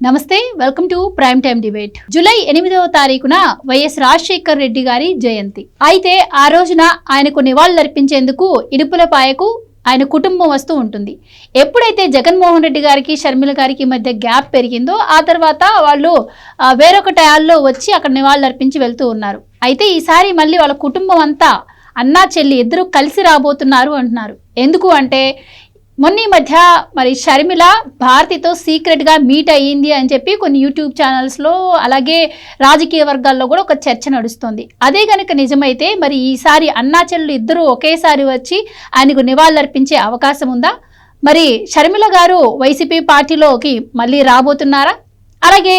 నమస్తే, welcome to prime time debate. July 8వ తారీఖున వైఎస్ రాజశేఖర్ రెడ్డి గారి జయంతి. అయితే ఆ రోజున ఆయనకు నివాళులర్పించేందుకు ఇడుపులపాయకు ఆయన కుటుంబం వస్తూ ఉంటుంది. ఎప్పుడైతే జగన్మోహన్ రెడ్డి గారికి షర్మిల గారికి మధ్య గ్యాప్ పెరిగిందో ఆ తర్వాత వాళ్ళు వేరొక టయాల్లో వచ్చి అక్కడ నివాళులర్పించి వెళ్తూ ఉన్నారు. అయితే ఈసారి మళ్ళీ వాళ్ళ కుటుంబం అంతా అన్నా చెల్లి ఇద్దరు కలిసి రాబోతున్నారు అంటున్నారు. ఎందుకు అంటే మొన్న ఈ మధ్య మరి షర్మిల భారతితో సీక్రెట్గా మీట్ అయ్యింది అని చెప్పి కొన్ని యూట్యూబ్ ఛానల్స్లో అలాగే రాజకీయ వర్గాల్లో కూడా ఒక చర్చ నడుస్తుంది. అదే కనుక నిజమైతే మరి ఈసారి అన్నా చెల్లులు ఇద్దరు ఒకేసారి వచ్చి ఆయనకు నివాళులర్పించే అవకాశం ఉందా? మరి షర్మిల గారు వైసీపీ పార్టీలోకి మళ్ళీ రాబోతున్నారా? అలాగే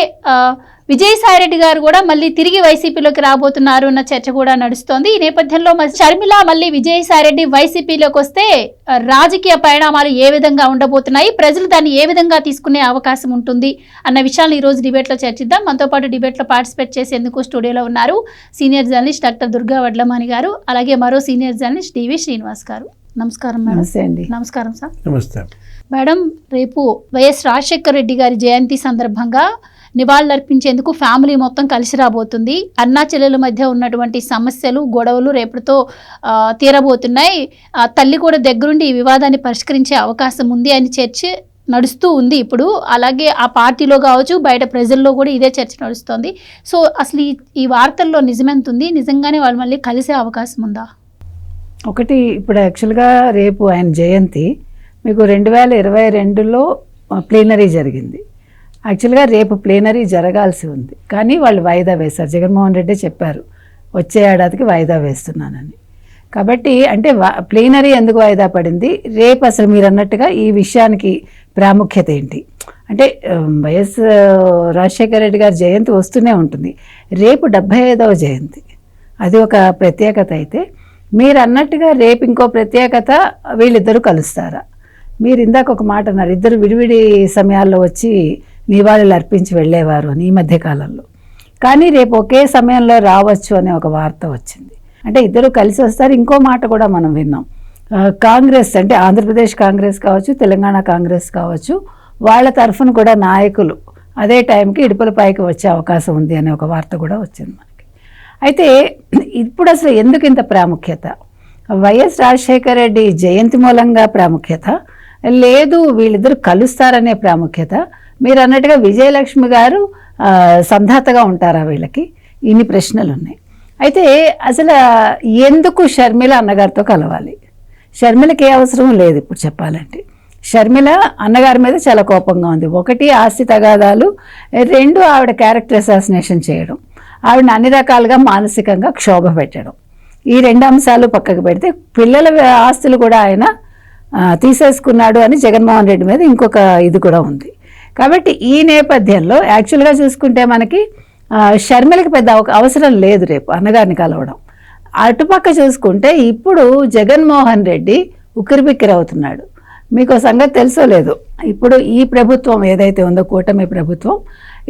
విజయసాయిరెడ్డి గారు కూడా మళ్ళీ తిరిగి వైసీపీలోకి రాబోతున్నారు అన్న చర్చ కూడా నడుస్తోంది. ఈ నేపథ్యంలో షర్మిల మళ్ళీ విజయసాయిరెడ్డి వైసీపీలోకి వస్తే రాజకీయ పరిణామాలు ఏ విధంగా ఉండబోతున్నాయి, ప్రజలు దాన్ని ఏ విధంగా తీసుకునే అవకాశం ఉంటుంది అన్న విషయాలు ఈ రోజు డిబేట్లో చర్చిద్దాం. మనతో పాటు డిబేట్లో పార్టిసిపేట్ చేసేందుకు స్టూడియోలో ఉన్నారు senior journalist doctor Durga Vadlamani గారు, అలాగే మరో సీనియర్ జర్నలిస్ట్ డివి శ్రీనివాస్ గారు. నమస్కారం మేడం. నమస్కారం సార్. నమస్తే మేడం. రేపు వైఎస్ రాజశేఖర్ రెడ్డి గారి జయంతి సందర్భంగా నివాళులర్పించేందుకు ఫ్యామిలీ మొత్తం కలిసి రాబోతుంది. అన్నా చెల్లెల మధ్య ఉన్నటువంటి సమస్యలు గొడవలు రేపటితో తీరబోతున్నాయి. తల్లి కూడా దగ్గరుండి ఈ వివాదాన్ని పరిష్కరించే అవకాశం ఉంది అని చర్చ నడుస్తూ ఉంది ఇప్పుడు. అలాగే ఆ పార్టీలో కావచ్చు, బయట ప్రజల్లో కూడా ఇదే చర్చ నడుస్తుంది. సో అసలు ఈ వార్తల్లో నిజమెంత ఉంది? నిజంగానే వాళ్ళు మళ్ళీ కలిసే అవకాశం ఉందా? ఒకటి, ఇప్పుడు యాక్చువల్గా రేపు ఆయన జయంతి మీకు 2022లో ప్లీనరీ జరిగింది. యాక్చువల్గా రేపు ప్లీనరీ జరగాల్సి ఉంది, కానీ వాళ్ళు వాయిదా వేశారు. జగన్మోహన్ రెడ్డి చెప్పారు వచ్చే ఏడాదికి వాయిదా వేస్తున్నానని. కాబట్టి అంటే ప్లీనరీ ఎందుకు వాయిదా పడింది, రేపు అసలు మీరు అన్నట్టుగా ఈ విషయానికి ప్రాముఖ్యత ఏంటి అంటే వైఎస్ రాజశేఖర రెడ్డి గారి జయంతి వస్తూనే ఉంటుంది. రేపు 75వ జయంతి, అది ఒక ప్రత్యేకత. అయితే మీరు అన్నట్టుగా రేపు ఇంకో ప్రత్యేకత, వీళ్ళిద్దరూ కలుస్తారా? మీరు ఇందాక ఒక మాట అన్నారు, ఇద్దరు విడివిడి సమయాల్లో వచ్చి నివాళులు అర్పించి వెళ్ళేవారు అని ఈ మధ్యకాలంలో. కానీ రేపు ఒకే సమయంలో రావచ్చు అనే ఒక వార్త వచ్చింది. అంటే ఇద్దరు కలిసి వస్తారు. ఇంకో మాట కూడా మనం విన్నాం, కాంగ్రెస్ అంటే ఆంధ్రప్రదేశ్ కాంగ్రెస్ కావచ్చు, తెలంగాణ కాంగ్రెస్ కావచ్చు, వాళ్ళ తరఫున కూడా నాయకులు అదే టైంకి ఇడుపులపైకి వచ్చే అవకాశం ఉంది అనే ఒక వార్త కూడా వచ్చింది మనకి. అయితే ఇప్పుడు అసలు ఎందుకు ఇంత ప్రాముఖ్యత? వైఎస్ రాజశేఖర రెడ్డి జయంతి మూలంగా ప్రాముఖ్యత లేదు, వీళ్ళిద్దరు కలుస్తారనే ప్రాముఖ్యత? మీరు అన్నట్టుగా విజయలక్ష్మి గారు సంధాతగా ఉంటారా వీళ్ళకి? ఇన్ని ప్రశ్నలు ఉన్నాయి. అయితే అసలు ఎందుకు షర్మిల అన్నగారితో కలవాలి? షర్మిలకి ఏ అవసరం లేదు ఇప్పుడు చెప్పాలంటే. షర్మిల అన్నగారి మీద చాలా కోపంగా ఉంది. ఒకటి, ఆస్తి తగాదాలు. రెండు, ఆవిడ క్యారెక్టర్ అసాసినేషన్ చేయడం, ఆవిడని అన్ని రకాలుగా మానసికంగా క్షోభ పెట్టడం. ఈ రెండు అంశాలు పక్కకు పెడితే పిల్లల ఆస్తులు కూడా ఆయన తీసేసుకున్నాడు అని జగన్మోహన్ రెడ్డి మీద ఇంకొక ఇది కూడా ఉంది. కాబట్టి ఈ నేపథ్యంలో యాక్చువల్గా చూసుకుంటే మనకి షర్మిలకి పెద్ద అవసరం లేదు రేపు అన్నగారిని కలవడం. అటుపక్క చూసుకుంటే ఇప్పుడు జగన్మోహన్ రెడ్డి ఉక్కిరిబిక్కిరవుతున్నాడు. మీకు సంగతి తెలుసో లేదు, ఇప్పుడు ఈ ప్రభుత్వం ఏదైతే ఉందో కూటమి ప్రభుత్వం,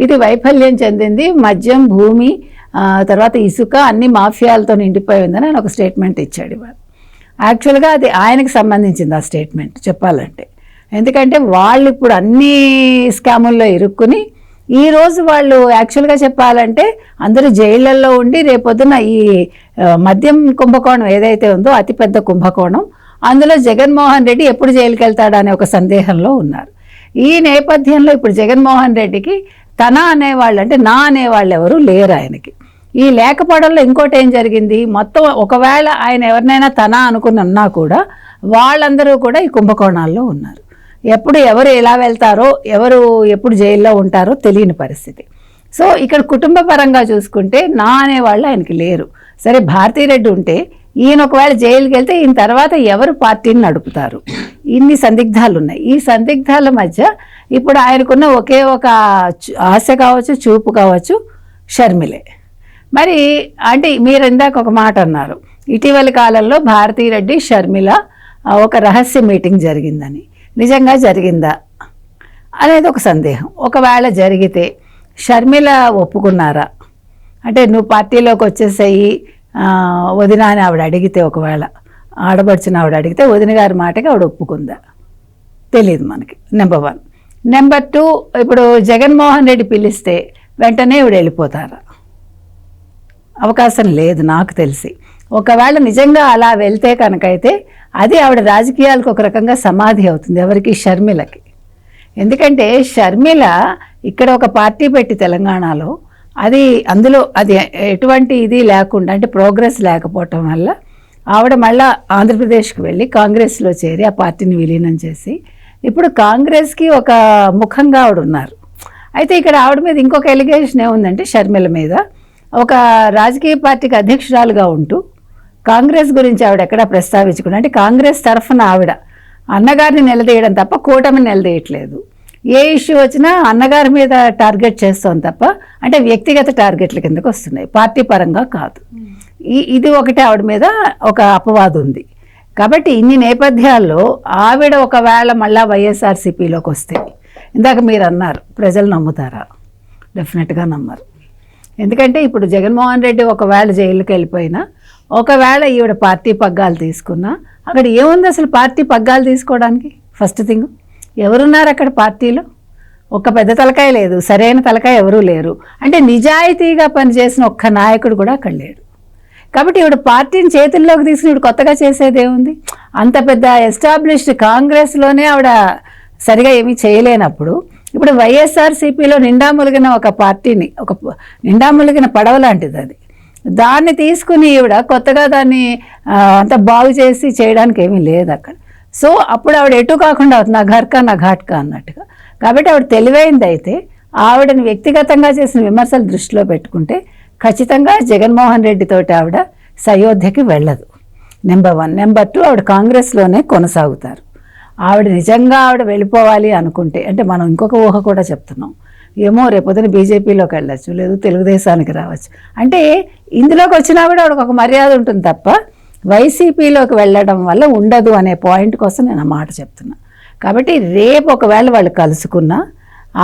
ఇది వైఫల్యం చెందింది. మద్యం, భూమి, తర్వాత ఇసుక అన్ని మాఫియాలతో నిండిపోయి ఉందని ఆయన ఒక స్టేట్మెంట్ ఇచ్చాడు ఇవాళ. యాక్చువల్గా అది ఆయనకు సంబంధించింది ఆ స్టేట్మెంట్ చెప్పాలంటే. ఎందుకంటే వాళ్ళు ఇప్పుడు అన్ని స్కాముల్లో ఇరుక్కుని ఈరోజు వాళ్ళు యాక్చువల్గా చెప్పాలంటే అందరూ జైళ్ళల్లో ఉండి రేపొద్దున ఈ మద్యం కుంభకోణం ఏదైతే ఉందో అతిపెద్ద కుంభకోణం, అందులో జగన్మోహన్ రెడ్డి ఎప్పుడు జైలుకి వెళ్తాడనే ఒక సందేహంలో ఉన్నారు. ఈ నేపథ్యంలో ఇప్పుడు జగన్మోహన్ రెడ్డికి తన అనేవాళ్ళు అంటే నా అనేవాళ్ళు ఎవరు లేరు ఆయనకి. ఈ లేకపోవడంలో ఇంకోటి ఏం జరిగింది, మొత్తం ఒకవేళ ఆయన ఎవరినైనా తన అనుకున్నా కూడా వాళ్ళందరూ కూడా ఈ కుంభకోణాల్లో ఉన్నారు. ఎప్పుడు ఎవరు ఎలా వెళ్తారో, ఎవరు ఎప్పుడు జైల్లో ఉంటారో తెలియని పరిస్థితి. సో ఇక్కడ కుటుంబ పరంగా చూసుకుంటే నా అనేవాళ్ళు ఆయనకి లేరు. సరే, భారతీరెడ్డి ఉంటే ఈయన ఒకవేళ జైలుకి వెళ్తే ఈయన తర్వాత ఎవరు పార్టీని నడుపుతారు? ఇన్ని సందిగ్ధాలు ఉన్నాయి. ఈ సందిగ్ధాల మధ్య ఇప్పుడు ఆయనకున్న ఒకే ఒక ఆశ కావచ్చు, చూపు కావచ్చు, షర్మిలే. మరి అంటే మీరు ఇందాక ఒక మాట అన్నారు, ఇటీవలి కాలంలో భారతీరెడ్డి షర్మిల ఒక రహస్య మీటింగ్ జరిగిందని. నిజంగా జరిగిందా అనేది ఒక సందేహం. ఒకవేళ జరిగితే షర్మిల ఒప్పుకున్నారా? అంటే నువ్వు పార్టీలోకి వచ్చేసేయి వదిన అని ఆవిడ అడిగితే, ఒకవేళ ఆడబడిచిన ఆవిడ అడిగితే వదిన గారి మాటకి ఆవిడ ఒప్పుకుందా? తెలియదు మనకి. నెంబర్ 1. నెంబర్ 2, ఇప్పుడు జగన్మోహన్ రెడ్డి పిలిస్తే వెంటనే ఇవిడ వెళ్ళిపోతారా? అవకాశం లేదు నాకు తెలిసి. ఒకవేళ నిజంగా అలా వెళ్తే కనుకైతే అది ఆవిడ రాజకీయాలకు ఒక రకంగా సమాధి అవుతుంది. ఎవరికి? షర్మిలకి. ఎందుకంటే షర్మిల ఇక్కడ ఒక పార్టీ పెట్టి తెలంగాణలో అందులో అది ఎటువంటి ఇది లేకుండా, అంటే ప్రోగ్రెస్ లేకపోవటం వల్ల ఆవిడ మళ్ళా ఆంధ్రప్రదేశ్కి వెళ్ళి కాంగ్రెస్లో చేరి ఆ పార్టీని విలీనం చేసి ఇప్పుడు కాంగ్రెస్కి ఒక ముఖంగా ఆవిడ ఉన్నారు. అయితే ఇక్కడ ఆవిడ మీద ఇంకొక ఎలిగేషన్ ఏముందంటే షర్మిల మీద, ఒక రాజకీయ పార్టీకి అధ్యక్షురాలుగా ఉంటూ కాంగ్రెస్ గురించి ఆవిడ ఎక్కడా ప్రస్తావించకుండా, అంటే కాంగ్రెస్ తరఫున ఆవిడ అన్నగారిని నిలదీయడం తప్ప కూటమిని నిలదీయట్లేదు. ఏ ఇష్యూ వచ్చినా అన్నగారి మీద టార్గెట్ చేస్తాం తప్ప, అంటే వ్యక్తిగత టార్గెట్ల కిందకు వస్తున్నాయి, పార్టీ పరంగా కాదు. ఇది ఒకటి ఆవిడ మీద ఒక అపవాదు ఉంది. కాబట్టి ఇన్ని నేపథ్యాల్లో ఆవిడ ఒకవేళ మళ్ళా వైఎస్ఆర్సీపీలోకి వస్తే, ఇందాక మీరు అన్నారు ప్రజలు నమ్ముతారా? డెఫినెట్గా నమ్మరు. ఎందుకంటే ఇప్పుడు జగన్మోహన్ రెడ్డి ఒకవేళ జైలుకి వెళ్ళిపోయినా, ఒకవేళ ఈవిడ పార్టీ పగ్గాలు తీసుకున్నా, అక్కడ ఏముంది అసలు పార్టీ పగ్గాలు తీసుకోవడానికి? ఫస్ట్ థింగ్, ఎవరున్నారు అక్కడ పార్టీలో? ఒక పెద్ద తలకాయ లేదు, సరైన తలకాయ ఎవరూ లేరు. అంటే నిజాయితీగా పనిచేసిన ఒక్క నాయకుడు కూడా అక్కడ లేడు. కాబట్టి ఈవిడ పార్టీని చేతుల్లోకి తీసుకుని ఈవిడ కొత్తగా చేసేది ఏముంది? అంత పెద్ద ఎస్టాబ్లిష్డ్ కాంగ్రెస్లోనే ఆవిడ సరిగా ఏమీ చేయలేనప్పుడు ఇప్పుడు వైఎస్ఆర్సీపీలో నిండా ములిగిన ఒక పార్టీని, ఒక నిండా ములిగిన పడవ లాంటిది అది, దాన్ని తీసుకుని ఈవిడ కొత్తగా దాన్ని అంత బాగు చేసి చేయడానికి ఏమీ లేదు అక్కడ. సో అప్పుడు ఆవిడ ఎటు కాకుండా అవుతుంది, నా ఘర్కా నా ఘాట్కా అన్నట్టుగా. కాబట్టి ఆవిడ తెలివైంది. అయితే ఆవిడని వ్యక్తిగతంగా చేసిన విమర్శలు దృష్టిలో పెట్టుకుంటే ఖచ్చితంగా జగన్మోహన్ రెడ్డితోటి ఆవిడ సయోధ్యకి వెళ్ళదు. నెంబర్ 1. నెంబర్ 2, ఆవిడ కాంగ్రెస్లోనే కొనసాగుతారు. ఆవిడ నిజంగా ఆవిడ వెళ్ళిపోవాలి అనుకుంటే, అంటే మనం ఇంకొక ఊహ కూడా చెప్తున్నాం, ఏమో రేపొద్దున బీజేపీలోకి వెళ్ళచ్చు, లేదు తెలుగుదేశానికి రావచ్చు. అంటే ఇందులోకి వచ్చినా కూడా ఆవిడకు ఒక మర్యాద ఉంటుంది తప్ప వైసీపీలోకి వెళ్ళడం వల్ల ఉండదు అనే పాయింట్ కోసం నేను ఆ మాట చెప్తున్నా. కాబట్టి రేపు ఒకవేళ వాళ్ళు కలుసుకున్నా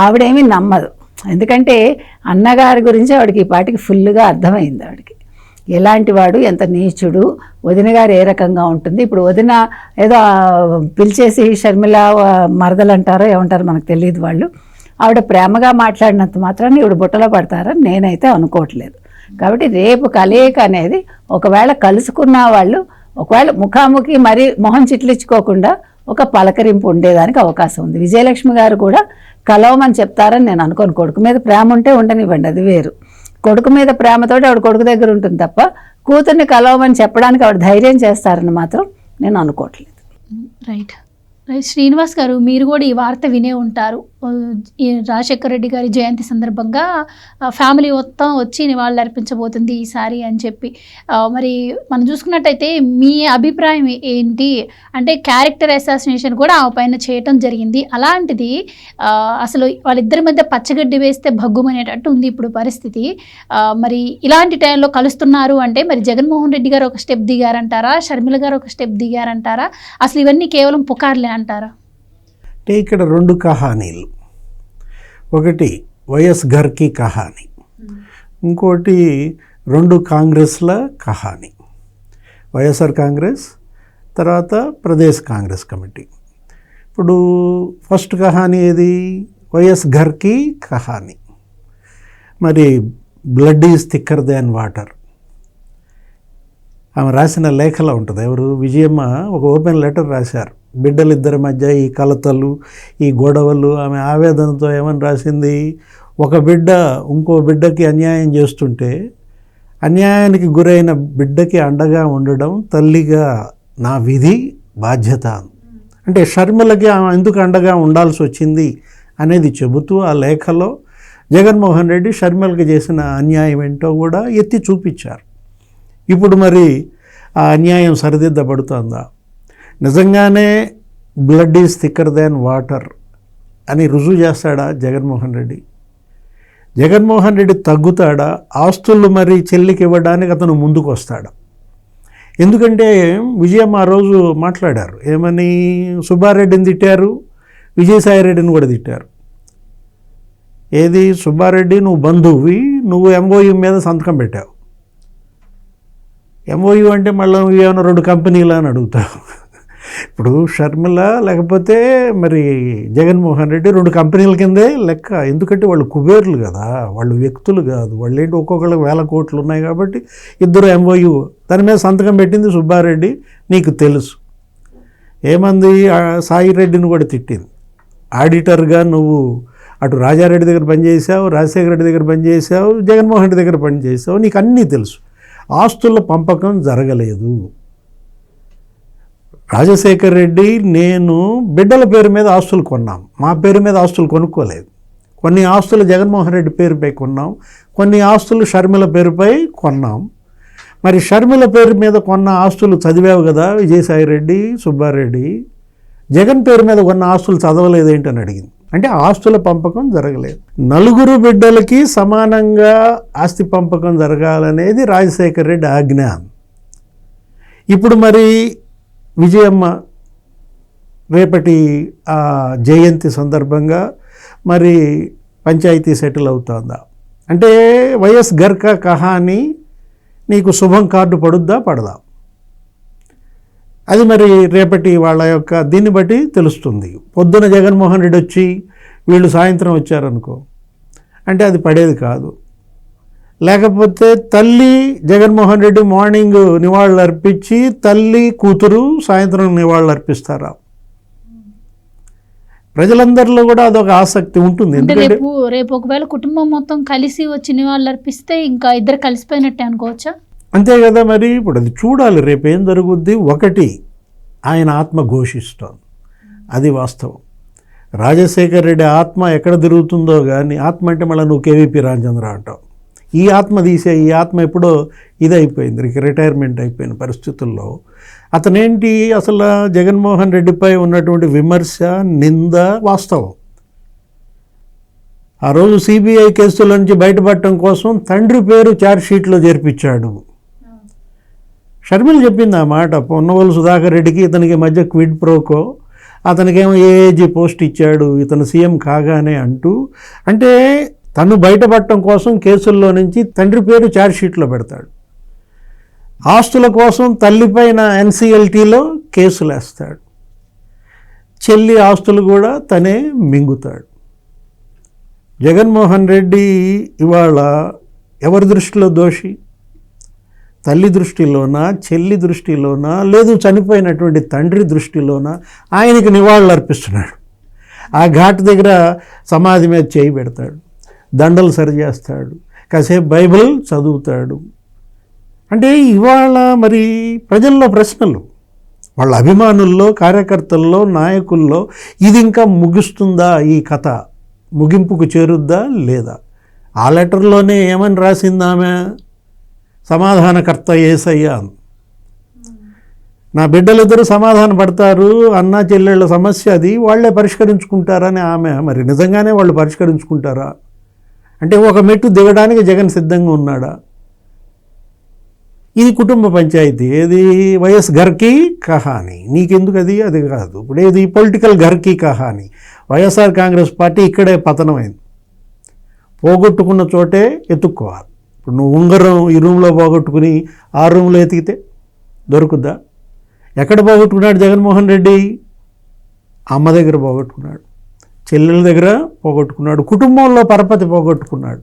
ఆవిడేమీ నమ్మదు. ఎందుకంటే అన్నగారి గురించి ఆవిడకి ఈ పాటికి ఫుల్గా అర్థమైంది. ఆవిడకి ఎలాంటి వాడు, ఎంత నీచుడు, వదిన గారు ఏ రకంగా ఉంటుంది. ఇప్పుడు వదిన ఏదో పిలిచేసి షర్మిల మరదలు అంటారో ఏమంటారో మనకు తెలియదు. వాళ్ళు ఆవిడ ప్రేమగా మాట్లాడినంత మాత్రాన్ని ఈవిడ బుట్టలో పడతారని నేనైతే అనుకోవట్లేదు. కాబట్టి రేపు కలయిక అనేది ఒకవేళ కలుసుకున్న వాళ్ళు ఒకవేళ ముఖాముఖి మరీ మొహం చిట్లించుకోకుండా ఒక పలకరింపు ఉండేదానికి అవకాశం ఉంది. విజయలక్ష్మి గారు కూడా కలవమని చెప్తారని నేను అనుకోను. కొడుకు మీద ప్రేమ ఉంటే ఉండనివ్వండి, అది వేరు. కొడుకు మీద ప్రేమతోటి ఆవిడ కొడుకు దగ్గర ఉంటుంది తప్ప కూతుర్ని కలవమని చెప్పడానికి ఆవిడ ధైర్యం చేస్తారని మాత్రం నేను అనుకోవట్లేదు. రైట్. శ్రీనివాస్ గారు, మీరు కూడా ఈ వార్త వినే ఉంటారు. ఈ రాజశేఖర రెడ్డి గారి జయంతి సందర్భంగా ఫ్యామిలీ మొత్తం వచ్చి నివాళులు అర్పించబోతుంది ఈసారి అని చెప్పి, మరి మనం చూసుకున్నట్టయితే మీ అభిప్రాయం ఏంటి? అంటే క్యారెక్టర్ అసాసినేషన్ కూడా ఆ పైన చేయటం జరిగింది. అలాంటిది అసలు వాళ్ళిద్దరి మధ్య పచ్చగడ్డి వేస్తే భగ్గుమనేటట్టు ఉంది ఇప్పుడు పరిస్థితి. మరి ఇలాంటి టైంలో కలుస్తున్నారు అంటే మరి జగన్మోహన్ రెడ్డి గారు ఒక స్టెప్ దిగారంటారా, షర్మిల గారు ఒక స్టెప్ దిగారంటారా? అసలు ఇవన్నీ కేవలం పుకార్లే అంటారా? అంటే ఇక్కడ 2 కహానీలు. ఒకటి వైఎస్ ఘర్కి కహానీ, ఇంకోటి 2 కాంగ్రెస్ల కహానీ. వైఎస్ఆర్ కాంగ్రెస్, తర్వాత ప్రదేశ్ కాంగ్రెస్ కమిటీ. ఇప్పుడు ఫస్ట్ కహానీ ఏది? వైఎస్ ఘర్కి కహానీ. మరి blood is thicker than water. ఆమె రాసిన లేఖలో ఉంటుంది. ఎవరు? విజయమ్మ ఒక ఓపెన్ లెటర్ రాశారు. బిడ్డలిద్దరి మధ్య ఈ కలతలు, ఈ గొడవలు, ఆమె ఆవేదనతో ఏమని రాసింది? ఒక బిడ్డ ఇంకో బిడ్డకి అన్యాయం చేస్తుంటే అన్యాయానికి గురైన బిడ్డకి అండగా ఉండడం తల్లిగా నా విధి, బాధ్యత. అంటే షర్మిలకి ఆమె ఎందుకు అండగా ఉండాల్సి వచ్చింది అనేది చెబుతూ ఆ లేఖలో జగన్మోహన్ రెడ్డి షర్మిలకి చేసిన అన్యాయం ఏంటో కూడా ఎత్తి చూపించారు. ఇప్పుడు మరి ఆ అన్యాయం సరిదిద్దబడుతుందా? నిజంగానే blood is thicker than water అని రుజువు చేస్తాడా జగన్మోహన్ రెడ్డి? జగన్మోహన్ రెడ్డి తగ్గుతాడా? ఆస్తులు మరి చెల్లికి ఇవ్వడానికి అతను ముందుకు వస్తాడా? ఎందుకంటే విజయమ్మ ఆ రోజు మాట్లాడారు. ఏమని? సుబ్బారెడ్డిని తిట్టారు, విజయసాయిరెడ్డిని కూడా తిట్టారు. ఏది? సుబ్బారెడ్డి నువ్వు బంధువువి, నువ్వు ఎంఓయూ మీద సంతకం పెట్టావు. ఎంఓయూ అంటే మళ్ళీ నువ్వు ఏమైనా 2 కంపెనీలు అని అడుగుతావు. ఇప్పుడు షర్మిల లేకపోతే మరి జగన్మోహన్ రెడ్డి 2 కంపెనీల కిందే లెక్క. ఎందుకంటే వాళ్ళు కుబేర్లు కదా, వాళ్ళు వ్యక్తులు కాదు. వాళ్ళు ఏంటి ఒక్కొక్కరికి 1000 కోట్లు ఉన్నాయి కాబట్టి ఇద్దరు MOU దాని మీద సంతకం పెట్టింది సుబ్బారెడ్డి. నీకు తెలుసు ఏమంది, సాయి రెడ్డిని కూడా తిట్టింది. ఆడిటర్గా నువ్వు అటు రాజారెడ్డి దగ్గర పనిచేసావు, రాజశేఖర రెడ్డి దగ్గర పనిచేసావు, జగన్మోహన్ రెడ్డి దగ్గర పనిచేసావు, నీకు అన్నీ తెలుసు. ఆస్తుల పంపకం జరగలేదు. రాజశేఖర రెడ్డి నేను బిడ్డల పేరు మీద ఆస్తులు కొన్నాం, మా పేరు మీద ఆస్తులు కొనుక్కోలేదు. కొన్ని ఆస్తులు జగన్మోహన్ రెడ్డి పేరుపై కొన్నాం, కొన్ని ఆస్తులు షర్మిల పేరుపై కొన్నాం. మరి షర్మిల పేరు మీద కొన్న ఆస్తులు చదివావు కదా విజయసాయి రెడ్డి, సుబ్బారెడ్డి. జగన్ పేరు మీద కొన్న ఆస్తులు చదవలేదేంటని అడిగింది. అంటే ఆస్తుల పంపకం జరగలేదు. 4 బిడ్డలకి సమానంగా ఆస్తి పంపకం జరగాలనేది రాజశేఖర రెడ్డి ఆజ్ఞ. ఇప్పుడు మరి విజయమ్మ రేపటి జయంతి సందర్భంగా మరి పంచాయతీ సెటిల్ అవుతుందా అంటే వైఎస్ ఘర్ కా కహాని నీకు శుభం కార్డు పడుద్దా పడదా, అది మరి రేపటి వాళ్ళ యొక్క దీన్ని బట్టి తెలుస్తుంది. పొద్దున జగన్మోహన్ రెడ్డి వచ్చి వీళ్ళు సాయంత్రం వచ్చారనుకో అంటే అది పడేది కాదు. లేకపోతే తల్లి జగన్మోహన్ రెడ్డి మార్నింగ్ నివాళులు అర్పించి తల్లి కూతురు సాయంత్రం నివాళులు అర్పిస్తారా? ప్రజలందరిలో కూడా అదొక ఆసక్తి ఉంటుంది. ఎందుకంటే రేపు ఒకవేళ కుటుంబం మొత్తం కలిసి వచ్చి నివాళులు అర్పిస్తే ఇంకా ఇద్దరు కలిసిపోయినట్టే అనుకోవచ్చా? అంతే కదా మరి. ఇప్పుడు అది చూడాలి రేపు ఏం జరుగుద్ది. ఒకటి ఆయన ఆత్మ ఘోషిస్తోంది, అది వాస్తవం. రాజశేఖర రెడ్డి ఆత్మ ఎక్కడ తిరుగుతుందో కానీ, ఆత్మ అంటే మళ్ళీ నువ్వు కేవీపీ రామచంద్ర అంటావు. ఈ ఆత్మ తీసే, ఈ ఆత్మ ఎప్పుడో ఇదైపోయింది, రిటైర్మెంట్ అయిపోయిన పరిస్థితుల్లో అతనేంటి అసలు జగన్మోహన్ రెడ్డిపై ఉన్నటువంటి విమర్శ, నింద వాస్తవం. ఆ రోజు సిబిఐ కేసుల నుంచి బయటపడటం కోసం తండ్రి పేరు ఛార్జ్షీట్లో చేర్పించాడు. షర్మిల చెప్పింది ఆ మాట. పొన్నవోలు సుధాకర్ రెడ్డికి ఇతనికి మధ్య క్విడ్ ప్రోకో, అతనికేమో ఏఏజీ పోస్ట్ ఇచ్చాడు ఇతను సీఎం కాగానే అంటూ. అంటే తను బయటపడటం కోసం కేసుల్లో నుంచి తండ్రి పేరు ఛార్జ్షీట్లో పెడతాడు. ఆస్తుల కోసం తల్లిపైన NCLTలో కేసులు వేస్తాడు. చెల్లి ఆస్తులు కూడా తనే మింగుతాడు. జగన్మోహన్ రెడ్డి ఇవాళ ఎవరి దృష్టిలో దోషి? తల్లి దృష్టిలోనా, చెల్లి దృష్టిలోనా, లేదు చనిపోయినటువంటి తండ్రి దృష్టిలోనా? ఆయనకి నివాళులు అర్పిస్తున్నాడు. ఆ ఘాట్ దగ్గర సమాధి మీద చేయి పెడతాడు, దండలు సరిచేస్తాడు, కాసేపు బైబిల్ చదువుతాడు. అంటే ఇవాళ మరి ప్రజల్లో ప్రశ్నలు, వాళ్ళ అభిమానుల్లో, కార్యకర్తల్లో, నాయకుల్లో ఇది ఇంకా ముగుస్తుందా? ఈ కథ ముగింపుకు చేరుద్దా లేదా? ఆ లెటర్లోనే ఏమని రాసింది ఆమె? సమాధానకర్త యేసయ్య. నా బిడ్డలిద్దరూ సమాధాన పడతారు, అన్నా చెల్లెళ్ళ సమస్య అది, వాళ్ళే పరిష్కరించుకుంటారని ఆమె. మరి నిజంగానే వాళ్ళు పరిష్కరించుకుంటారా? అంటే ఒక మెట్టు దిగడానికి జగన్ సిద్ధంగా ఉన్నాడా? ఇది కుటుంబ పంచాయతీ. ఏది వైఎస్ ఘర్కి కహాని. నీకెందుకు అది? అది కాదు. ఇప్పుడు ఏది పొలిటికల్ ఘర్కి కహాని. వైఎస్ఆర్ కాంగ్రెస్ పార్టీ ఇక్కడే పతనమైంది. పోగొట్టుకున్న చోటే ఎత్తుక్కోవాలి. ఇప్పుడు నువ్వు ఉంగరం ఈ రూమ్లో పోగొట్టుకుని ఆ రూమ్లో ఎతికితే దొరుకుద్దా? ఎక్కడ పోగొట్టుకున్నాడు జగన్మోహన్ రెడ్డి? అమ్మ దగ్గర పోగొట్టుకున్నాడు, చెల్లెల దగ్గర పోగొట్టుకున్నాడు, కుటుంబంలో పరపతి పోగొట్టుకున్నాడు.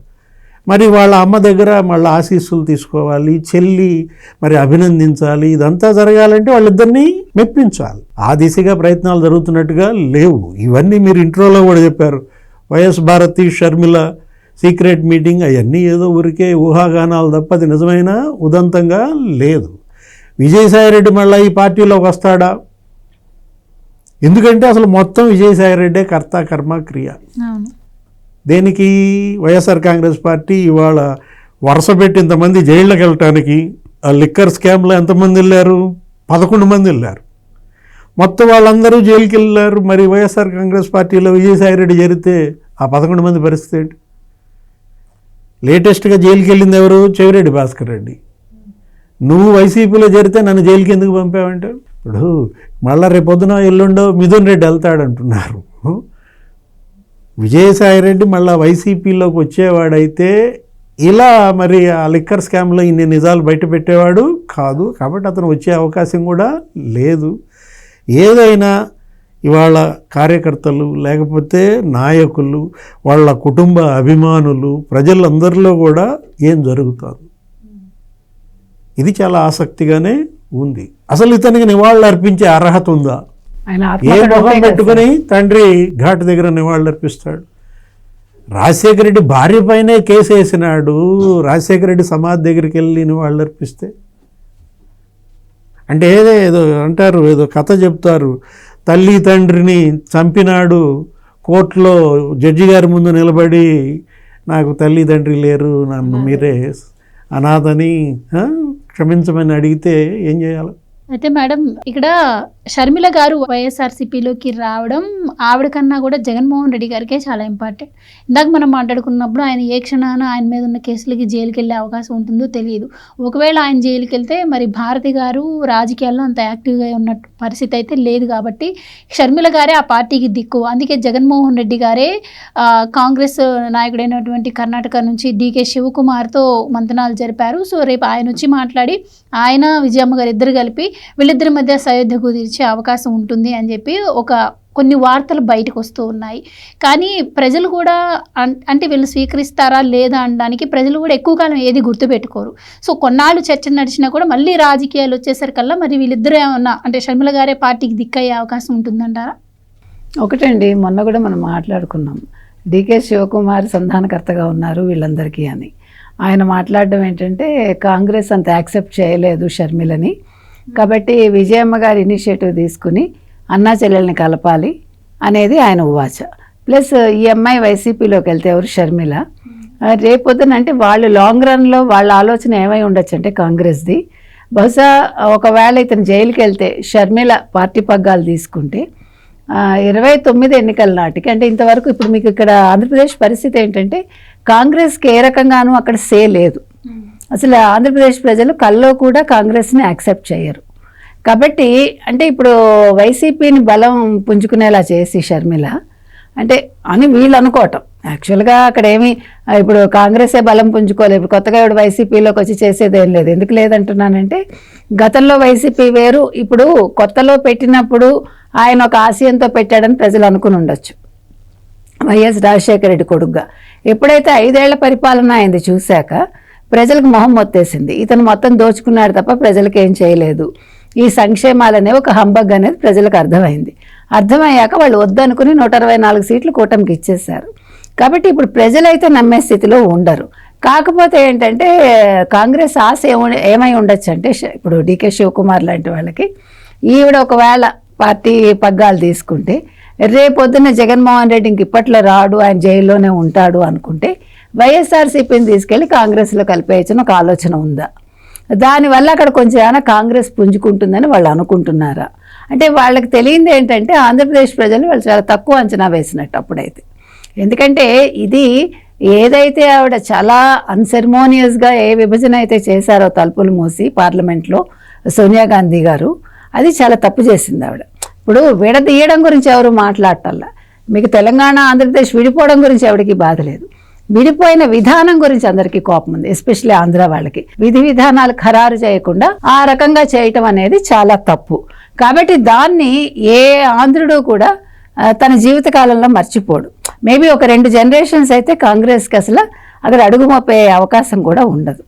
మరి వాళ్ళ అమ్మ దగ్గర మళ్ళీ ఆశీస్సులు తీసుకోవాలి, చెల్లి మరి అభినందించాలి. ఇదంతా జరగాలంటే వాళ్ళిద్దరినీ మెప్పించాలి. ఆ దిశగా ప్రయత్నాలు జరుగుతున్నట్టుగా లేవు. ఇవన్నీ మీరు ఇంట్రోలో కూడా చెప్పారు. YS Bharathi, Sharmila secret meeting, అవన్నీ ఏదో ఊరికే ఊహాగానాలు తప్ప అది నిజమైన ఉదంతంగా లేదు. విజయసాయిరెడ్డి మళ్ళీ ఈ పార్టీలోకి వస్తాడా? ఎందుకంటే అసలు మొత్తం విజయసాయిరెడ్డే కర్త కర్మ క్రియ. దేనికి? వైఎస్ఆర్ కాంగ్రెస్ పార్టీ ఇవాళ వరుస పెట్టి ఇంతమంది జైళ్ళకి వెళ్ళటానికి. ఆ లిక్కర్ స్కామ్లో ఎంతమంది వెళ్ళారు? 11 మంది వెళ్ళారు. మొత్తం వాళ్ళందరూ జైలుకి వెళ్ళారు. మరి వైఎస్ఆర్ కాంగ్రెస్ పార్టీలో విజయసాయిరెడ్డి జరిగితే ఆ 11 మంది పరిస్థితి ఏంటి? లేటెస్ట్గా జైలుకి వెళ్ళింది ఎవరు? చెవిరెడ్డి భాస్కర్ రెడ్డి. నువ్వు వైసీపీలో జరిగితే నన్ను జైలుకి ఎందుకు పంపావంటే, ఇప్పుడు మళ్ళీ రేపొద్దున ఎల్లుండో మిథున్ రెడ్డి వెళ్తాడంటున్నారు. విజయసాయిరెడ్డి మళ్ళీ వైసీపీలోకి వచ్చేవాడైతే ఇలా మరి ఆ లిక్కర్ స్కామ్లో ఇన్ని నిజాలు బయట పెట్టేవాడు కాదు. కాబట్టి అతను వచ్చే అవకాశం కూడా లేదు. ఏదైనా ఇవాళ కార్యకర్తలు లేకపోతే నాయకులు, వాళ్ళ కుటుంబ అభిమానులు, ప్రజలందరిలో కూడా ఏం జరుగుతుంది, ఇది చాలా ఆసక్తిగానే ఉంది. అసలు ఇతనికి నివాళులు అర్పించే అర్హత ఉందా? ఆయన ఏ ఆత్మకథ మొహం ఉంటాయి కదా పెట్టుకుని తండ్రి ఘాట్ దగ్గర నివాళులు అర్పిస్తాడు? రాజశేఖర రెడ్డి భార్య పైనే కేసు వేసినాడు, రాజశేఖర రెడ్డి సమాధి దగ్గరికి వెళ్ళి నివాళులు అర్పిస్తే. అంటే ఏదో అంటారు, ఏదో కథ చెప్తారు, తల్లి తండ్రిని చంపినాడు, కోర్టులో జడ్జి గారి ముందు నిలబడి నాకు తల్లి తండ్రి లేరు, నన్ను మీరే అనాథని క్షమించమని అడిగితే ఏం చేయాలి? అయితే మేడం, ఇక్కడ షర్మిల గారు వైఎస్ఆర్సీపీలోకి రావడం ఆవిడ కన్నా కూడా జగన్మోహన్ రెడ్డి గారికే చాలా ఇంపార్టెంట్. ఇందాక మనం మాట్లాడుకున్నప్పుడు ఆయన ఏ క్షణాన ఆయన మీద ఉన్న కేసులకి జైలుకి వెళ్ళే అవకాశం ఉంటుందో తెలియదు. ఒకవేళ ఆయన జైలుకి వెళ్తే మరి భారతి గారు రాజకీయాల్లో అంత యాక్టివ్గా ఉన్న పరిస్థితి అయితే లేదు. కాబట్టి షర్మిల గారే ఆ పార్టీకి దిక్కు. అందుకే జగన్మోహన్ రెడ్డి గారే కాంగ్రెస్ నాయకుడైనటువంటి కర్ణాటక నుంచి డీకే శివకుమార్తో మంతనాలు జరిపారు. సో రేపు ఆయన వచ్చి మాట్లాడి ఆయన విజయమ్మ గారు ఇద్దరు కలిపి వీళ్ళిద్దరి మధ్య సయోధ్య కుదిర్చే అవకాశం ఉంటుంది అని చెప్పి కొన్ని వార్తలు బయటకు వస్తూ ఉన్నాయి. కానీ ప్రజలు కూడా అంటే వీళ్ళు స్వీకరిస్తారా లేదా అనడానికి ప్రజలు కూడా ఎక్కువ కాలం ఏది గుర్తుపెట్టుకోరు. సో కొన్నాళ్ళు చర్చ నడిచినా కూడా మళ్ళీ రాజకీయాలు వచ్చేసరికల్లా మరి వీళ్ళిద్దరూ ఏమన్నా అంటే షర్మిల గారే పార్టీకి దిక్కయ్యే అవకాశం ఉంటుందంటారా? ఒకటండి, మొన్న కూడా మనం మాట్లాడుకున్నాం, డీకే శివకుమార్ సంధానకర్తగా ఉన్నారు వీళ్ళందరికీ అని. ఆయన మాట్లాడడం ఏంటంటే కాంగ్రెస్ అంత యాక్సెప్ట్ చేయలేదు షర్మిలని, కాబట్టి విజయమ్మ గారు ఇనిషియేటివ్ తీసుకుని అన్నా చెల్లెల్ని కలపాలి అనేది ఆయన ఉవాచ. ప్లస్ ఈ అమ్మాయి వైసీపీలోకి వెళ్తే ఎవరు షర్మిల, రేపొద్దున అంటే వాళ్ళు లాంగ్ రన్లో వాళ్ళ ఆలోచన ఏమై ఉండొచ్చు అంటే కాంగ్రెస్ది, బహుశా ఒకవేళ ఇతను జైలుకి వెళ్తే షర్మిల పార్టీ పగ్గాలు తీసుకుంటే 29 ఎన్నికల నాటికి, అంటే ఇంతవరకు ఇప్పుడు మీకు ఇక్కడ ఆంధ్రప్రదేశ్ పరిస్థితి ఏంటంటే కాంగ్రెస్కి ఏ రకంగానూ అక్కడ సే లేదు. అసలు ఆంధ్రప్రదేశ్ ప్రజలు కల్లో కూడా కాంగ్రెస్ని యాక్సెప్ట్ చేయరు. కాబట్టి అంటే ఇప్పుడు వైసీపీని బలం పుంజుకునేలా చేసి షర్మిల అంటే అని వీళ్ళు అనుకోవటం. యాక్చువల్గా అక్కడ ఏమి ఇప్పుడు కాంగ్రెసే బలం పుంజుకోలేదు. ఇప్పుడు కొత్తగా ఇప్పుడు వైసీపీలోకి వచ్చి చేసేదేం లేదు. ఎందుకు లేదంటున్నానంటే గతంలో వైసీపీ వేరు, ఇప్పుడు కొత్తలో పెట్టినప్పుడు ఆయన ఒక ఆశయంతో పెట్టాడని ప్రజలు అనుకుని ఉండొచ్చు. వైఎస్ రాజశేఖర రెడ్డి కొడుగ్గా ఎప్పుడైతే 5 ఏళ్ల పరిపాలన అయింది చూశాక ప్రజలకు మొహం మొత్తేసింది, ఇతను మొత్తం దోచుకున్నాడు తప్ప ప్రజలకు ఏం చేయలేదు, ఈ సంక్షేమాలనే ఒక హంబగ్ అనేది ప్రజలకు అర్థమైంది. అర్థమయ్యాక వాళ్ళు వద్దనుకుని 124 సీట్లు కూటమికి ఇచ్చేశారు. కాబట్టి ఇప్పుడు ప్రజలైతే నమ్మే స్థితిలో ఉండరు. కాకపోతే ఏంటంటే కాంగ్రెస్ ఆశ ఏమై ఉండొచ్చు అంటే ఇప్పుడు డీకే శివకుమార్ లాంటి వాళ్ళకి ఈవిడ ఒకవేళ పార్టీ పగ్గాలు తీసుకుంటే రేపొద్దున జగన్మోహన్ రెడ్డి ఇంక ఇప్పట్లో రాడు, ఆయన జైల్లోనే ఉంటాడు అనుకుంటే వైఎస్ఆర్సీపీని తీసుకెళ్ళి కాంగ్రెస్లో కలిపేయచ్చని ఒక ఆలోచన ఉందా? దానివల్ల అక్కడ కొంచెం ఏమైనా కాంగ్రెస్ పుంజుకుంటుందని వాళ్ళు అనుకుంటున్నారా? అంటే వాళ్ళకి తెలియంది ఏంటంటే ఆంధ్రప్రదేశ్ ప్రజలు వాళ్ళు చాలా తక్కువ అంచనా వేసినట్టు అప్పుడైతే. ఎందుకంటే ఇది ఏదైతే ఆవిడ చాలా అన్సెరమోనియస్గా ఏ విభజన అయితే చేశారో తలుపులు మూసి పార్లమెంట్లో సోనియా గాంధీ గారు, అది చాలా తప్పు చేసింది ఆవిడ. ఇప్పుడు విడదీయడం గురించి ఎవరు మాట్లాడటల్లా, మీకు తెలంగాణ ఆంధ్రప్రదేశ్ విడిపోవడం గురించి ఎవరికి బాధ లేదు, విడిపోయిన విధానం గురించి అందరికీ కోపం ఉంది. ఎస్పెషల్లీ ఆంధ్ర వాళ్ళకి విధి విధానాలు ఖరారు చేయకుండా ఆ రకంగా చేయటం అనేది చాలా తప్పు. కాబట్టి దాన్ని ఏ ఆంధ్రుడు కూడా తన జీవితకాలంలో మర్చిపోడు. మేబీ ఒక 2 జనరేషన్స్ అయితే కాంగ్రెస్కి అసలు అక్కడ అడుగు మోపే అవకాశం కూడా ఉండదు.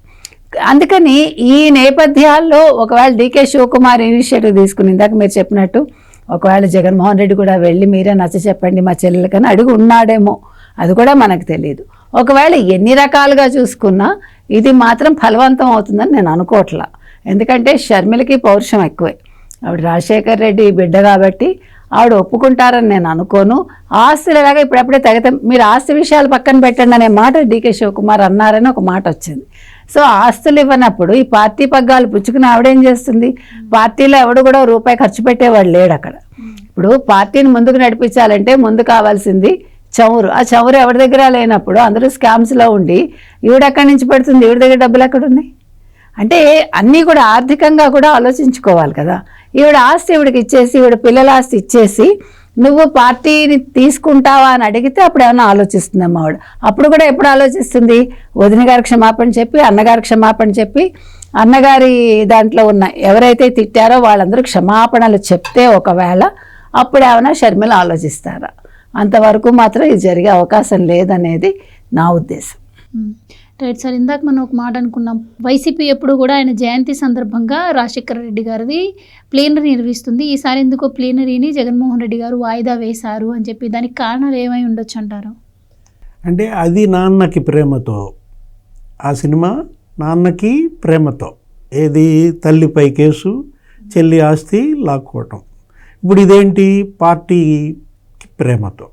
అందుకని ఈ నేపథ్యాల్లో ఒకవేళ డీకే శివకుమార్ ఇనిషియేటివ్ తీసుకుని ఇందాక మీరు చెప్పినట్టు ఒకవేళ జగన్మోహన్ రెడ్డి కూడా వెళ్ళి మీరే నచ్చ చెప్పండి మా చెల్లెలకని అడుగు ఉన్నాడేమో, అది కూడా మనకు తెలియదు. ఒకవేళ ఎన్ని రకాలుగా చూసుకున్నా ఇది మాత్రం ఫలవంతం అవుతుందని నేను అనుకోవట్లా. ఎందుకంటే షర్మిలకి పౌరుషం ఎక్కువే, ఆవిడ రాజశేఖర్ రెడ్డి బిడ్డ కాబట్టి ఆవిడ ఒప్పుకుంటారని నేను అనుకోను. ఆస్తులు ఎలాగా ఇప్పుడప్పుడే తగితే మీరు ఆస్తి విషయాలు పక్కన పెట్టండి అనే మాట డీకే శివకుమార్ అన్నారని ఒక మాట వచ్చింది. సో ఆస్తులు ఇవ్వనప్పుడు ఈ పార్టీ పగ్గాలు పుచ్చుకుని ఆవిడేం చేస్తుంది? పార్టీలో ఎవడు కూడా రూపాయి ఖర్చు పెట్టేవాడు లేడు అక్కడ. ఇప్పుడు పార్టీని ముందుకు నడిపించాలంటే ముందు కావాల్సింది చమురు. ఆ చమురు ఎవరి దగ్గర లేనప్పుడు అందరూ స్కామ్స్లో ఉండి ఈవిడెక్కడి నుంచి పెడుతుంది, ఈవిడ దగ్గర డబ్బులు ఎక్కడున్నాయి? అంటే అన్నీ కూడా ఆర్థికంగా కూడా ఆలోచించుకోవాలి కదా. ఈవిడ ఆస్తి ఈవిడకి ఇచ్చేసి ఈవిడ పిల్లల ఆస్తి ఇచ్చేసి నువ్వు పార్టీని తీసుకుంటావా అని అడిగితే అప్పుడు ఏమైనా ఆలోచిస్తుంది అమ్మవాడు. అప్పుడు కూడా ఎప్పుడు ఆలోచిస్తుంది, వదిన గారి క్షమాపణ చెప్పి అన్నగారి క్షమాపణ చెప్పి అన్నగారి దాంట్లో ఉన్న ఎవరైతే తిట్టారో వాళ్ళందరూ క్షమాపణలు చెప్తే ఒకవేళ అప్పుడు ఏమైనా షర్మిల ఆలోచిస్తారా. అంతవరకు మాత్రం ఇది జరిగే అవకాశం లేదనేది నా ఉద్దేశం. రైట్ సార్, ఇందాక మనం ఒక మాట అనుకున్నాం, వైసీపీ ఎప్పుడు కూడా ఆయన జయంతి సందర్భంగా రాజశేఖర రెడ్డి గారిది ప్లీనరీ నిర్వహిస్తుంది, ఈసారి ఎందుకో ప్లీనరీని జగన్మోహన్ రెడ్డి గారు వాయిదా వేశారు అని చెప్పి, దానికి కారణాలు ఏమై ఉండొచ్చు అంటారు? అంటే అది నాన్నకి ప్రేమతో, ఆ సినిమా నాన్నకి ప్రేమతో, ఏది తల్లిపై కేసు, చెల్లి ఆస్తి లాక్కోవటం. ఇప్పుడు ఇదేంటి, పార్టీకి ప్రేమతో.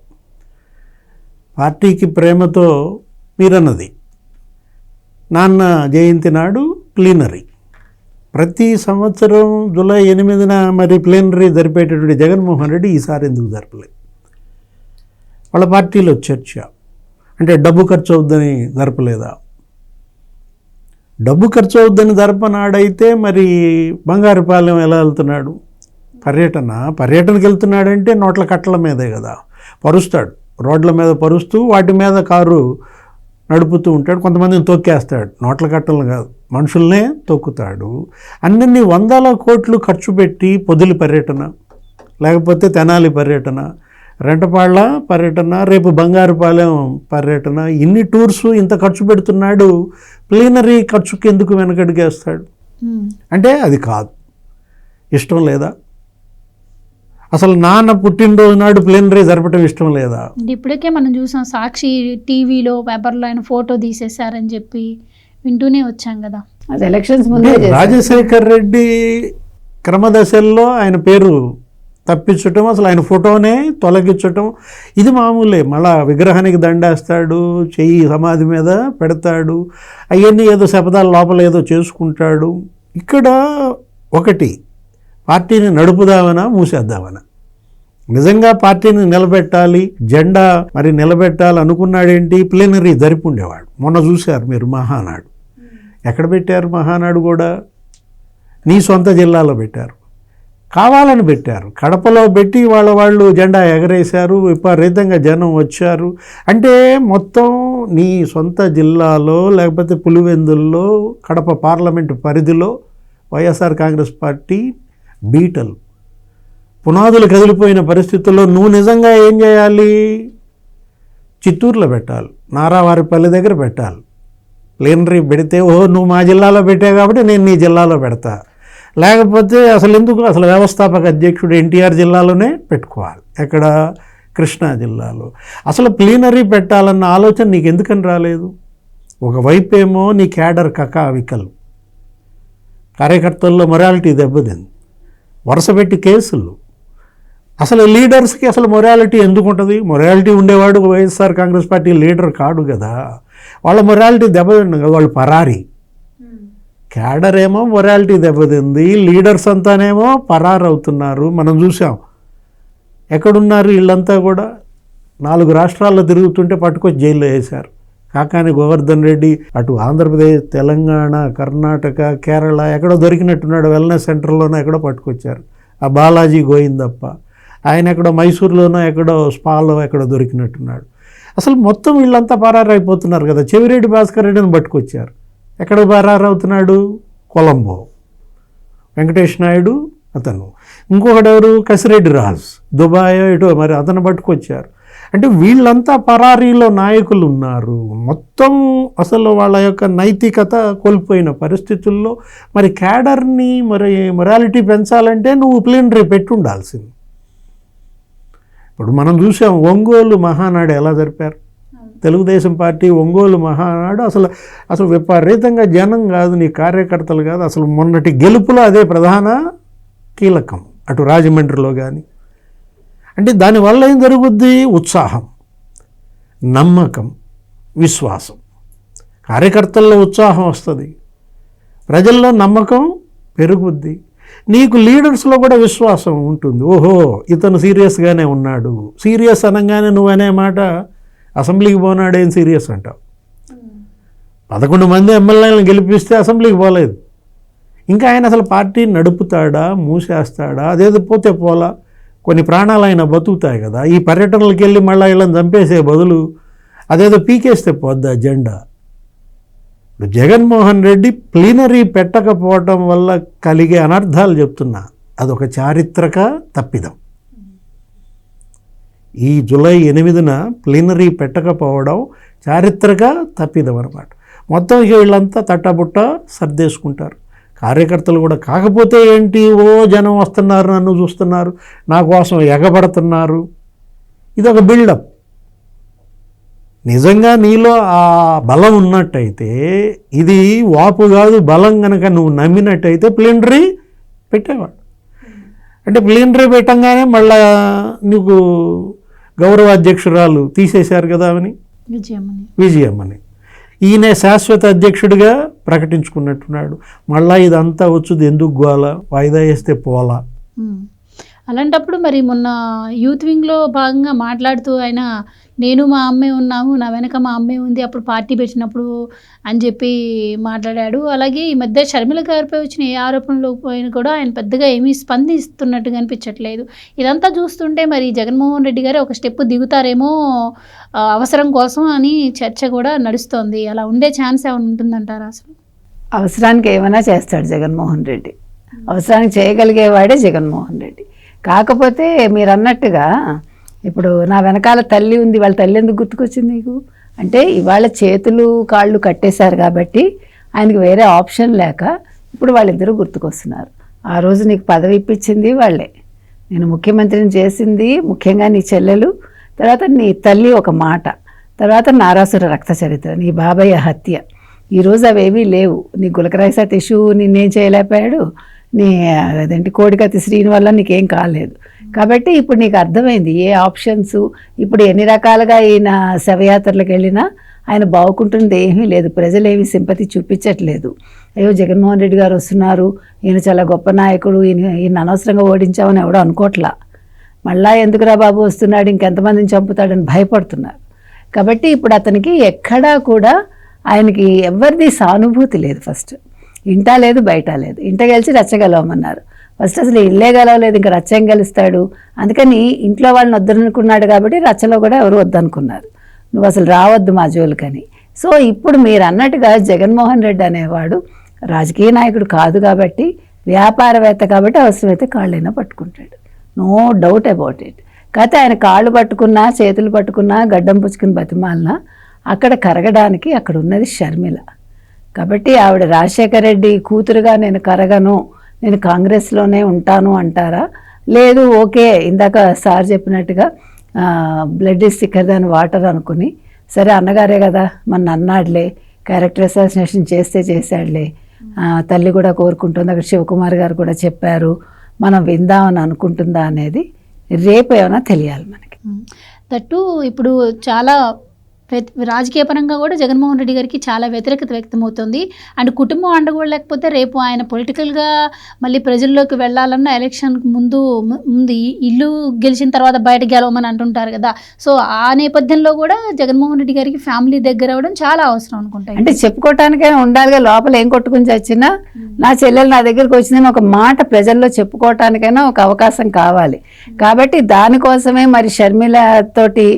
పార్టీకి ప్రేమతో మీరన్నది నాన్న జయంతి నాడు ప్లీనరీ, ప్రతి సంవత్సరం జూలై 8న మరి ప్లీనరీ జరిపేటటువంటి జగన్మోహన్ రెడ్డి ఈసారి ఎందుకు జరపలేదు? వాళ్ళ పార్టీలో చర్చ, అంటే డబ్బు ఖర్చు అవుద్దని జరపలేదా? డబ్బు ఖర్చు అవుద్దని జరపనాడైతే మరి బంగారుపాలెం ఎలా వెళ్తున్నాడు? పర్యటనకి వెళ్తున్నాడంటే నోట్ల కట్టల మీదే కదా, పరుస్తాడు, రోడ్ల మీద పరుస్తూ వాటి మీద కారు నడుపుతూ ఉంటాడు, కొంతమందిని తొక్కేస్తాడు, నోట్ల కట్టలు కాదు మనుషుల్నే తొక్కుతాడు. అన్ని వందల కోట్లు ఖర్చు పెట్టి పొదిలి పర్యటన, లేకపోతే తెనాలి పర్యటన, రెంటపాళ్ళ పర్యటన, రేపు బంగారుపాలెం పర్యటన, ఇన్ని టూర్స్ ఇంత ఖర్చు పెడుతున్నాడు, ప్లీనరీ ఖర్చుకి ఎందుకు వెనకడిగేస్తాడు? అంటే అది కాదు, ఇష్టం లేదా? అసలు నాన్న పుట్టినరోజు నాడు ప్లీనరీ జరపటం ఇష్టం లేదా? ఇప్పటికే మనం చూసాం, సాక్షి టీవీలో పేపర్లో ఆయన ఫోటో తీసేశారని చెప్పి వింటూనే వచ్చాం కదా. అది ఎలక్షన్స్ ముందే రాజశేఖర్ రెడ్డి క్రమదశల్లో ఆయన పేరు తప్పించటం, అసలు ఆయన ఫోటోనే తొలగించటం ఇది మామూలే. మళ్ళా విగ్రహానికి దండేస్తాడు, చెయ్యి సమాధి మీద పెడతాడు, అవన్నీ ఏదో శపథాల లోపల ఏదో చేసుకుంటాడు. ఇక్కడ ఒకటి, పార్టీని నడుపుదామనా మూసేద్దామనా? నిజంగా పార్టీని నిలబెట్టాలి, జెండా మరి నిలబెట్టాలి అనుకున్నాడేంటి, ప్లీనరీ జరిపి ఉండేవాడు. మొన్న చూశారు మీరు మహానాడు, ఎక్కడ పెట్టారు మహానాడు కూడా? నీ సొంత జిల్లాలో పెట్టారు, కావాలని పెట్టారు, కడపలో పెట్టి వాళ్ళు జెండా ఎగరేశారు, విపరీతంగా జనం వచ్చారు. అంటే మొత్తం నీ సొంత జిల్లాలో లేకపోతే పులివెందుల్లో కడప పార్లమెంటు పరిధిలో వైఎస్ఆర్ కాంగ్రెస్ పార్టీ బీటలు పునాదులు కదిలిపోయిన పరిస్థితుల్లో నువ్వు నిజంగా ఏం చేయాలి? చిత్తూరులో పెట్టాలి, నారావారిపల్లి దగ్గర పెట్టాలి. ప్లీనరీ పెడితే ఓహో నువ్వు మా జిల్లాలో పెట్టావు కాబట్టి నేను నీ జిల్లాలో పెడతా, లేకపోతే అసలు ఎందుకు, అసలు వ్యవస్థాపక అధ్యక్షుడు ఎన్టీఆర్ జిల్లాలోనే పెట్టుకోవాలి, ఎక్కడ? కృష్ణా జిల్లాలో. అసలు ప్లీనరీ పెట్టాలన్న ఆలోచన నీకు ఎందుకని రాలేదు? ఒకవైపు ఏమో నీ క్యాడర్ కకావికలు, కార్యకర్తల్లో మొరాలిటీ దెబ్బతింది, వరుసపెట్టి కేసులు. అసలు లీడర్స్కి అసలు మొరాలిటీ ఎందుకు ఉంటుంది? మొరాలిటీ ఉండేవాడు వైఎస్ఆర్ కాంగ్రెస్ పార్టీ లీడర్ కాడు కదా, వాళ్ళ మొరాలిటీ దెబ్బతింది కదా, వాళ్ళు పరారీ. క్యాడర్ ఏమో మొరాలిటీ దెబ్బతింది, లీడర్స్ అంతానేమో పరారు అవుతున్నారు. మనం చూసాం, ఎక్కడున్నారు వీళ్ళంతా కూడా? 4 రాష్ట్రాల్లో తిరుగుతుంటే పట్టుకొచ్చి జైల్లో వేశారు. కాకాని గోవర్ధన్ రెడ్డి అటు ఆంధ్రప్రదేశ్, తెలంగాణ, కర్ణాటక, కేరళ ఎక్కడో దొరికినట్టున్నాడు, వెల్నెస్ సెంటర్లోనో ఎక్కడో పట్టుకొచ్చారు. ఆ బాలాజీ గోయిందప్ప ఆయన ఎక్కడో మైసూరులోనో ఎక్కడో స్పాలో ఎక్కడో దొరికినట్టున్నాడు. అసలు మొత్తం వీళ్ళంతా పరారైపోతున్నారు కదా. చెవిరెడ్డి భాస్కర్ రెడ్డిని పట్టుకొచ్చారు, ఎక్కడ పరారవుతున్నాడు? కొలంబో. వెంకటేష్ నాయుడు అతను, ఇంకొకటి ఎవరు? కసిరెడ్డి రాజ్, దుబాయ్ ఇటో మరి అతను పట్టుకొచ్చారు. అంటే వీళ్ళంతా పరారీలో నాయకులు ఉన్నారు. మొత్తం అసలు వాళ్ళ యొక్క నైతికత కోల్పోయిన పరిస్థితుల్లో మరి క్యాడర్ని మరి మొరాలిటీ పెంచాలంటే నువ్వు ప్లీనరీ పెట్టి ఉండాల్సింది. ఇప్పుడు మనం చూసాం ఒంగోలు మహానాడు ఎలా జరిపారు. తెలుగుదేశం పార్టీ ఒంగోలు మహానాడు అసలు విపరీతంగా జనం కాదు, నీ కార్యకర్తలు కాదు, అసలు మొన్నటి గెలుపులో అదే ప్రధాన కీలకం, అటు రాజమండ్రిలో కానీ. అంటే దానివల్ల ఏం జరుగుద్ది? ఉత్సాహం, నమ్మకం, విశ్వాసం. కార్యకర్తల్లో ఉత్సాహం వస్తుంది, ప్రజల్లో నమ్మకం పెరుగుద్ది, నీకు లీడర్స్లో కూడా విశ్వాసం ఉంటుంది. ఓహో ఇతను సీరియస్గానే ఉన్నాడు. సీరియస్ అనగానే నువ్వు అనే మాట అసెంబ్లీకి పోనాడేం సీరియస్ అంటావు. 11 మంది ఎమ్మెల్యేలను గెలిపిస్తే అసెంబ్లీకి పోలేదు. ఇంకా ఆయన అసలు పార్టీ నడుపుతాడా, మూసేస్తాడా? అదేదో పోతే పోలా, కొన్ని ప్రాణాలు ఆయన బతుకుతాయి కదా. ఈ పర్యటనలకు వెళ్ళి మళ్ళీ వీళ్ళని చంపేసే బదులు అదేదో పీకేస్తే పోద్ది జెండా. జగన్మోహన్ రెడ్డి ప్లీనరీ పెట్టకపోవటం వల్ల కలిగే అనర్థాలు చెప్తున్నా. అదొక చారిత్రక తప్పిదం. ఈ జూలై 8న ప్లీనరీ పెట్టకపోవడం చారిత్రక తప్పిదం అన్నమాట. మొత్తం ఇక వీళ్ళంతా తట్టబుట్ట సర్దేసుకుంటారు. కార్యకర్తలు కూడా కాకపోతే ఏంటి, ఓ జనం వస్తున్నారు, నన్ను చూస్తున్నారు, నా కోసం ఎగబడుతున్నారు, ఇదొక బిల్డప్. నిజంగా నీలో ఆ బలం ఉన్నట్టయితే, ఇది వాపు కాదు బలం కనుక నువ్వు నమ్మినట్టయితే ప్లీనరీ పెట్టేవాడు. అంటే ప్లీనరీ పెట్టంగానే మళ్ళా నీకు గౌరవ అధ్యక్షురాలు తీసేశారు కదా అని, విజయమ్మని. ఈయన శాశ్వత అధ్యక్షుడిగా ప్రకటించుకున్నట్టున్నాడు. మళ్ళా ఇదంతా వచ్చుది ఎందుకు గోల, వాయిదా వేస్తే పోలా. అలాంటప్పుడు మరి మొన్న యూత్ వింగ్లో భాగంగా మాట్లాడుతూ ఆయన, నేను మా అమ్మే ఉన్నాము, నా వెనక మా అమ్మే ఉంది అప్పుడు పార్టీ పెట్టినప్పుడు అని చెప్పి మాట్లాడాడు. అలాగే ఈ మధ్య షర్మిల గారిపై వచ్చిన ఏ ఆరోపణలు పోయిన కూడా ఆయన పెద్దగా ఏమీ స్పందిస్తున్నట్టుగా అనిపించట్లేదు. ఇదంతా చూస్తుంటే మరి జగన్మోహన్ రెడ్డి గారు ఒక స్టెప్ దిగుతారేమో అవసరం కోసం అని చర్చ కూడా నడుస్తోంది. అలా ఉండే ఛాన్స్ ఏమైనా ఉంటుందంటారా? అసలు అవసరానికి ఏమైనా చేస్తాడు జగన్మోహన్ రెడ్డి. అవసరానికి చేయగలిగేవాడే జగన్మోహన్ రెడ్డి. కాకపోతే మీరు అన్నట్టుగా ఇప్పుడు నా వెనకాల తల్లి ఉంది, వాళ్ళ తల్లి ఎందుకు గుర్తుకొచ్చింది నీకు అంటే, ఇవాళ చేతులు కాళ్ళు కట్టేశారు కాబట్టి ఆయనకి వేరే ఆప్షన్ లేక ఇప్పుడు వాళ్ళిద్దరూ గుర్తుకొస్తున్నారు. ఆ రోజు నీకు పదవి ఇప్పించింది వాళ్ళే, నేను ముఖ్యమంత్రిని చేసింది ముఖ్యంగా నీ చెల్లెలు, తర్వాత నీ తల్లి ఒక మాట, తర్వాత నారాసుర రక్త చరిత్ర, నీ బాబాయ్ హత్య. ఈరోజు అవేవీ లేవు. నీ గులకరాయి సతీష్ నిన్నేం చేయలేకపోయాడు, నీ అదేంటి కోడికత్తి శ్రీని వల్ల నీకేం కాలేదు. కాబట్టి ఇప్పుడు నీకు అర్థమైంది ఏ ఆప్షన్స్. ఇప్పుడు ఎన్ని రకాలుగా ఈయన శవయాత్రలకు వెళ్ళినా ఆయన బాగుంటుంది ఏమీ లేదు. ప్రజలు ఏమీ సింపతి చూపించట్లేదు. అయ్యో జగన్మోహన్ రెడ్డి గారు వస్తున్నారు, ఈయన చాలా గొప్ప నాయకుడు, ఈయన అనవసరంగా ఓడించామని ఎవడో అనుకోట్లా. మళ్ళా ఎందుకురా బాబు వస్తున్నాడు, ఇంకెంతమందిని చంపుతాడని భయపడుతున్నారు. కాబట్టి ఇప్పుడు అతనికి ఎక్కడా కూడా ఆయనకి ఎవరిది సానుభూతి లేదు. ఫస్ట్ ఇంటా లేదు, బయట లేదు. ఇంట గెలిచి రచ్చగలవమన్నారు. ఫస్ట్ అసలు ఇల్లే గెలవలేదు, ఇంకా రచ్చ ఏం గెలుస్తాడు. అందుకని ఇంట్లో వాళ్ళని వద్దనుకున్నాడు కాబట్టి రచ్చలో కూడా ఎవరు వద్దనుకున్నారు, నువ్వు అసలు రావద్దు మా జోలికని. సో ఇప్పుడు మీరు అన్నట్టుగా జగన్మోహన్ రెడ్డి అనేవాడు రాజకీయ నాయకుడు కాదు కాబట్టి, వ్యాపారవేత్త కాబట్టి అవసరమైతే కాళ్ళైనా పట్టుకుంటాడు, నో డౌట్ అబౌట్ ఇట్. కాకపోతే ఆయన కాళ్ళు పట్టుకున్నా, చేతులు పట్టుకున్నా, గడ్డం పుచ్చుకుని బతిమాలినా అక్కడ కరగడానికి అక్కడ ఉన్నది షర్మిల. కాబట్టి ఆవిడ రాజశేఖర రెడ్డి కూతురుగా నేను కరగను, నేను కాంగ్రెస్లోనే ఉంటాను అంటారా? లేదు, ఓకే ఇందాక సార్ చెప్పినట్టుగా blood is thicker than water అనుకుని, సరే అన్నగారే కదా మన అన్నాడులే, క్యారెక్టర్ అసాసినేషన్ చేస్తే చేశాడులే, తల్లి కూడా కోరుకుంటుంది, అక్కడ శివకుమార్ గారు కూడా చెప్పారు, మనం విందామని అనుకుంటుందా అనేది రేపు ఏమైనా తెలియాలి మనకి. దట్టు ఇప్పుడు చాలా రాజకీయ పరంగా కూడా జగన్మోహన్ రెడ్డి గారికి చాలా వ్యతిరేకత వ్యక్తమవుతుంది. అండ్ కుటుంబం అండ కూడా లేకపోతే రేపు ఆయన పొలిటికల్గా మళ్ళీ ప్రజల్లోకి వెళ్ళాలన్న ఎలక్షన్కి ముందు ఇల్లు గెలిచిన తర్వాత బయట గెలవమని అంటుంటారు కదా. సో ఆ నేపథ్యంలో కూడా జగన్మోహన్ రెడ్డి గారికి ఫ్యామిలీ దగ్గర అవ్వడం చాలా అవసరం అనుకుంటాయి. అంటే చెప్పుకోవటానికైనా ఉండాలిగా, లోపల ఏం కొట్టుకుని చచ్చినా నా చెల్లెలు నా దగ్గరికి వచ్చిందని ఒక మాట ప్రజల్లో చెప్పుకోవటానికైనా ఒక అవకాశం కావాలి. కాబట్టి దానికోసమే మరి షర్మిల తోటి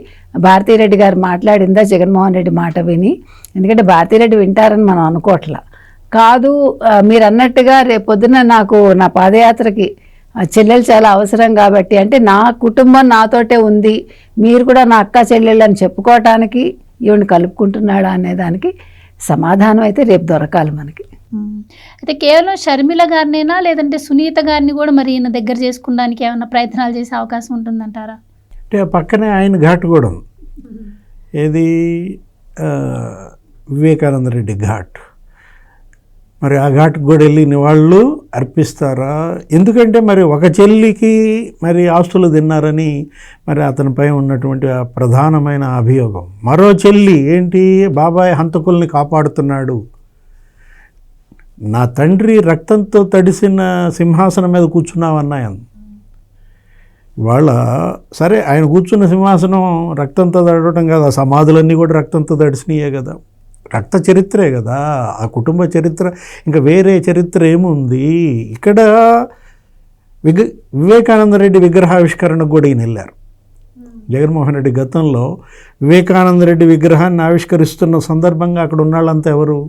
భారతీరెడ్డి గారు మాట్లాడిందా జగన్మోహన్ రెడ్డి మాట విని, ఎందుకంటే భారతీరెడ్డి వింటారని మనం అనుకోవట్లా. కాదు మీరు అన్నట్టుగా రేపొద్దున నాకు నా పాదయాత్రకి చెల్లెలు చాలా అవసరం కాబట్టి, అంటే నా కుటుంబం నాతోటే ఉంది, మీరు కూడా నా అక్క చెల్లెళ్ళు అని చెప్పుకోవటానికి ఈవిని కలుపుకుంటున్నాడా అనే దానికి సమాధానం అయితే రేపు దొరకాలి మనకి. అయితే కేవలం షర్మిల గారినేనా లేదంటే సునీత గారిని కూడా మరి ఈయన దగ్గర చేసుకోవడానికి ఏమైనా ప్రయత్నాలు చేసే అవకాశం ఉంటుందంటారా? అంటే పక్కనే ఆయన ఘాట్ కూడా ఉంది, ఏది వివేకానంద రెడ్డి ఘాట్. మరి ఆ ఘాట్కి కూడా వెళ్ళి నివాళులు అర్పిస్తారా? ఎందుకంటే మరి ఒక చెల్లికి మరి ఆస్తులు తిన్నారని మరి అతనిపై ఉన్నటువంటి ఆ ప్రధానమైన అభియోగం. మరో చెల్లి ఏంటి, బాబాయ్ హంతకుల్ని కాపాడుతున్నాడు, నా తండ్రి రక్తంతో తడిసిన సింహాసనం మీద కూర్చున్నావన్నాయని. వాళ్ళ సరే ఆయన కూర్చున్న సింహాసనం రక్తంతో తడవటం కదా, సమాధులన్నీ కూడా రక్తంతో తడిసినాయే కదా, రక్త చరిత్రే కదా ఆ కుటుంబ చరిత్ర, ఇంకా వేరే చరిత్ర ఏముంది ఇక్కడ. వివేకానంద రెడ్డి విగ్రహావిష్కరణకు కూడా ఈయన వెళ్ళారు. జగన్మోహన్ రెడ్డి గతంలో వివేకానంద రెడ్డి విగ్రహాన్ని ఆవిష్కరిస్తున్న సందర్భంగా అక్కడ ఉన్న వాళ్ళంతా ఎవరు?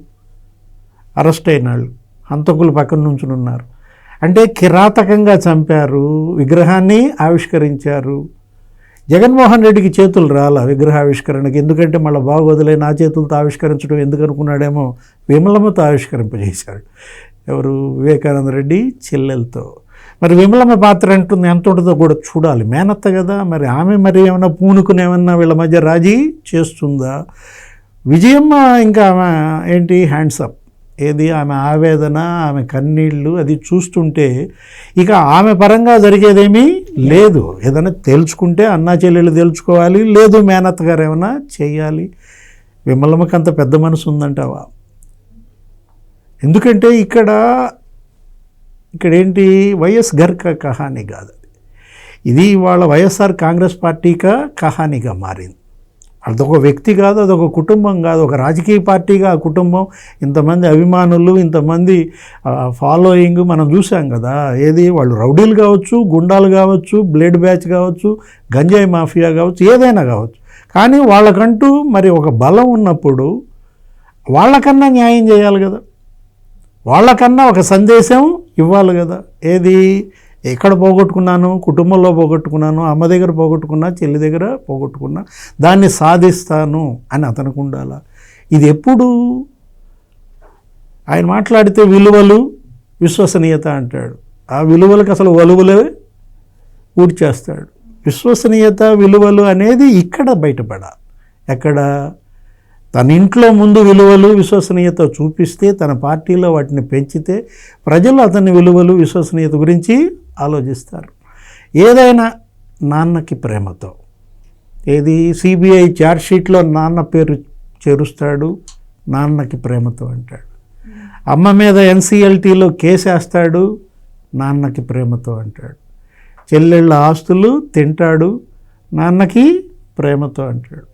అరెస్ట్ అయిన వాళ్ళు, హంతకులు పక్కన నుంచుని ఉన్నారు. అంటే కిరాతకంగా చంపారు, విగ్రహాన్ని ఆవిష్కరించారు. జగన్మోహన్ రెడ్డికి చేతులు రాల విగ్రహావిష్కరణకి, ఎందుకంటే మళ్ళీ బాగోదులే నా చేతులతో ఆవిష్కరించడం ఎందుకు అనుకున్నాడేమో, విమలమ్మతో ఆవిష్కరింపజేశాడు. ఎవరు? వివేకానంద రెడ్డి చెల్లెలతో. మరి విమలమ్మ పాత్ర అంటుంది ఎంత ఉంటుందో కూడా చూడాలి, మేనత్త కదా. మరి ఆమె మరి ఏమైనా పూనుకుని ఏమన్నా వీళ్ళ మధ్య రాజీ చేస్తుందా? విజయమ్మ ఇంకా ఆమె ఏంటి హ్యాండ్సప్, ఏది ఆమె ఆవేదన, ఆమె కన్నీళ్ళు అది చూస్తుంటే ఇక ఆమె పరంగా జరిగేదేమీ లేదు. ఏదైనా తెలుసుకుంటే అన్నా చెల్లెళ్ళు తెలుసుకోవాలి, లేదు మేనత్త గారు ఏమైనా చేయాలి. విమలమ్మకి అంత పెద్ద మనసు ఉందంటావా? ఎందుకంటే ఇక్కడేంటి వైఎస్ ఘర్ కా కహానీ కాదు, ఇది వాళ్ళ వైఎస్ఆర్ కాంగ్రెస్ పార్టీగా కహానీగా మారింది. అదొక వ్యక్తి కాదు, అదొక కుటుంబం కాదు, ఒక రాజకీయ పార్టీగా ఆ కుటుంబం, ఇంతమంది అభిమానులు, ఇంతమంది ఫాలోయింగ్ మనం చూసాం కదా. ఏది వాళ్ళు రౌడీలు కావచ్చు, గుండాలు కావచ్చు, బ్లేడ్ బ్యాచ్ కావచ్చు, గంజాయి మాఫియా కావచ్చు, ఏదైనా కావచ్చు. కానీ వాళ్ళకంటూ మరి ఒక బలం ఉన్నప్పుడు వాళ్ళకన్నా న్యాయం చేయాలి కదా, వాళ్ళకన్నా ఒక సందేశం ఇవ్వాలి కదా. ఏది ఎక్కడ పోగొట్టుకున్నాను, కుటుంబంలో పోగొట్టుకున్నాను, అమ్మ దగ్గర పోగొట్టుకున్నా, చెల్లి దగ్గర పోగొట్టుకున్నా, దాన్ని సాధిస్తాను అని అతనికి ఉండాలా. ఇది ఎప్పుడు ఆయన మాట్లాడితే విలువలు విశ్వసనీయత అంటాడు, ఆ విలువలకు అసలు వలువలే ఊడ్చేస్తాడు. విశ్వసనీయత విలువలు అనేది ఇక్కడ బయటపడాలి. ఎక్కడ? తన ఇంట్లో ముందు విలువలు విశ్వసనీయత చూపిస్తే, తన పార్టీలో వాటిని పెంచితే ప్రజలు అతని విలువలు విశ్వసనీయత గురించి ఆలోచిస్తారు. ఏదైనా నాన్నకి ప్రేమతో, ఏది సిబిఐ ఛార్జ్షీట్లో నాన్న పేరు చేరుస్తాడు, నాన్నకి ప్రేమతో అంటాడు. అమ్మ మీద ఎన్సిఎల్టీలో కేసేస్తాడు, నాన్నకి ప్రేమతో అంటాడు. చెల్లెళ్ళ ఆస్తులు తింటాడు, నాన్నకి ప్రేమతో అంటాడు.